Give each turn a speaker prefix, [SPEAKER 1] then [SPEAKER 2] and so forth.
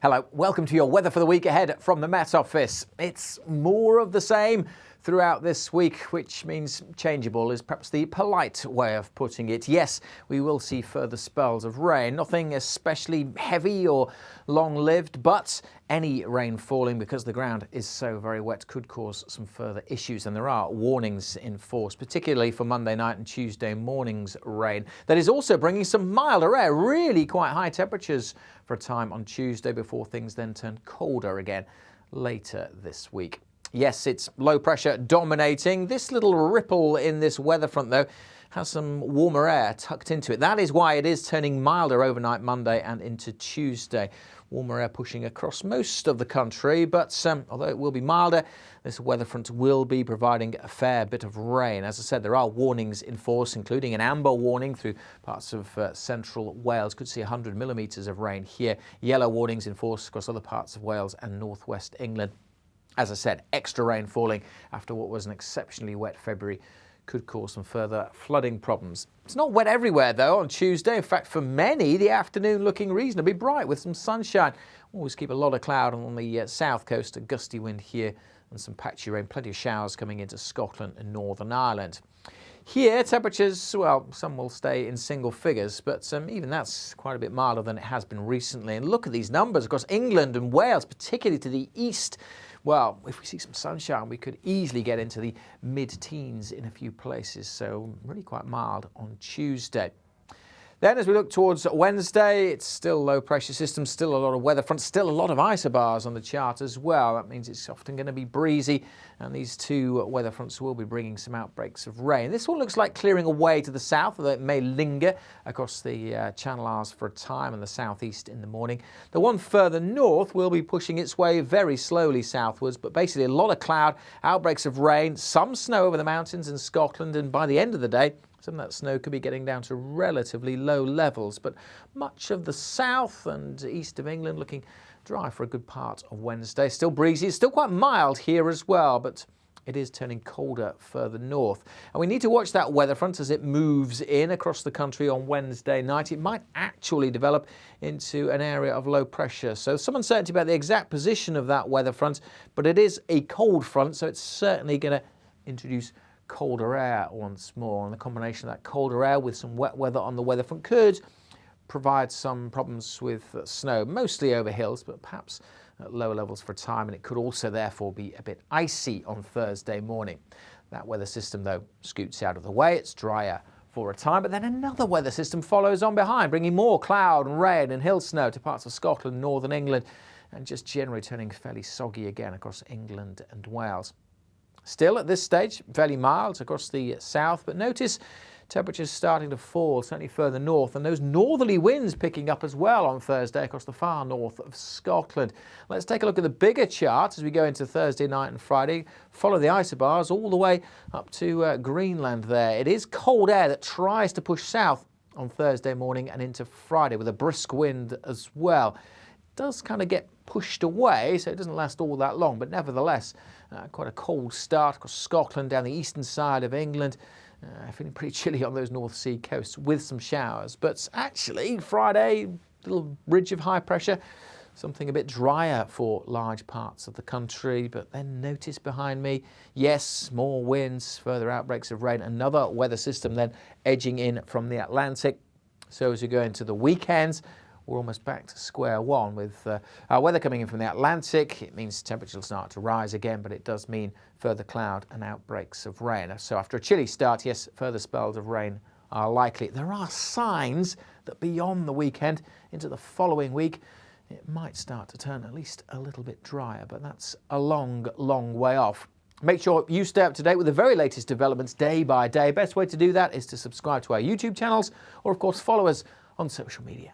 [SPEAKER 1] Hello, welcome to your weather for the week ahead from the Met Office. It's more of the same throughout this week, which means changeable is perhaps the polite way of putting it. Yes, we will see further spells of rain, nothing especially heavy or long-lived, but any rain falling because the ground is so very wet could cause some further issues, and there are warnings in force, particularly for Monday night and Tuesday morning's rain. That is also bringing some milder air, really quite high temperatures for a time on Tuesday before things then turn colder again later this week. Yes, it's low pressure dominating. This little ripple in this weather front, though, has some warmer air tucked into it. That is why it is turning milder overnight Monday and into Tuesday. Warmer air pushing across most of the country, but although it will be milder, this weather front will be providing a fair bit of rain. As I said, there are warnings in force, including an amber warning through parts of central Wales. Could see 100 millimetres of rain here. Yellow warnings in force across other parts of Wales and northwest England. As I said, extra rain falling after what was an exceptionally wet February could cause some further flooding problems. It's not wet everywhere, though, on Tuesday. In fact, for many, the afternoon looking reasonably bright with some sunshine. Always keep a lot of cloud on the south coast, a gusty wind here and some patchy rain. Plenty of showers coming into Scotland and Northern Ireland. Here, temperatures, well, some will stay in single figures, but even that's quite a bit milder than it has been recently. And look at these numbers across England and Wales, particularly to the east. Well, if we see some sunshine, we could easily get into the mid-teens in a few places, so really quite mild on Tuesday. Then as we look towards Wednesday, it's still low pressure system, still a lot of weather front, still a lot of isobars on the chart as well. That means it's often going to be breezy, and these two weather fronts will be bringing some outbreaks of rain. This one looks like clearing away to the south, although it may linger across the Channel Isles for a time and the southeast in the morning. The one further north will be pushing its way very slowly southwards, but basically a lot of cloud, outbreaks of rain, some snow over the mountains in Scotland, and by the end of the day, some of that snow could be getting down to relatively low levels, but much of the south and east of England looking dry for a good part of Wednesday. Still breezy, it's still quite mild here as well, but it is turning colder further north. And we need to watch that weather front as it moves in across the country on Wednesday night. It might actually develop into an area of low pressure. So some uncertainty about the exact position of that weather front, but it is a cold front, so it's certainly going to introduce colder air once more, and the combination of that colder air with some wet weather on the weather front could provide some problems with snow, mostly over hills, but perhaps at lower levels for a time, and it could also therefore be a bit icy on Thursday morning. That weather system, though, scoots out of the way. It's drier for a time, but then another weather system follows on behind, bringing more cloud and rain and hill snow to parts of Scotland, northern England, and just generally turning fairly soggy again across England and Wales. Still at this stage, fairly mild across the south, but notice temperatures starting to fall, certainly further north, and those northerly winds picking up as well on Thursday across the far north of Scotland. Let's take a look at the bigger chart as we go into Thursday night and Friday. Follow the isobars all the way up to Greenland there. It is cold air that tries to push south on Thursday morning and into Friday with a brisk wind as well. It does kind of get pushed away, so it doesn't last all that long, but nevertheless, quite a cold start across Scotland, down the eastern side of England. Feeling pretty chilly on those North Sea coasts with some showers. But actually, Friday, little ridge of high pressure, something a bit drier for large parts of the country. But then notice behind me, yes, more winds, further outbreaks of rain, another weather system then edging in from the Atlantic. So as we go into the weekends, we're almost back to square one with our weather coming in from the Atlantic. It means temperatures will start to rise again, but it does mean further cloud and outbreaks of rain. So after a chilly start, yes, further spells of rain are likely. There are signs that beyond the weekend into the following week, it might start to turn at least a little bit drier, but that's a long, long way off. Make sure you stay up to date with the very latest developments day by day. Best way to do that is to subscribe to our YouTube channels or, of course, follow us on social media.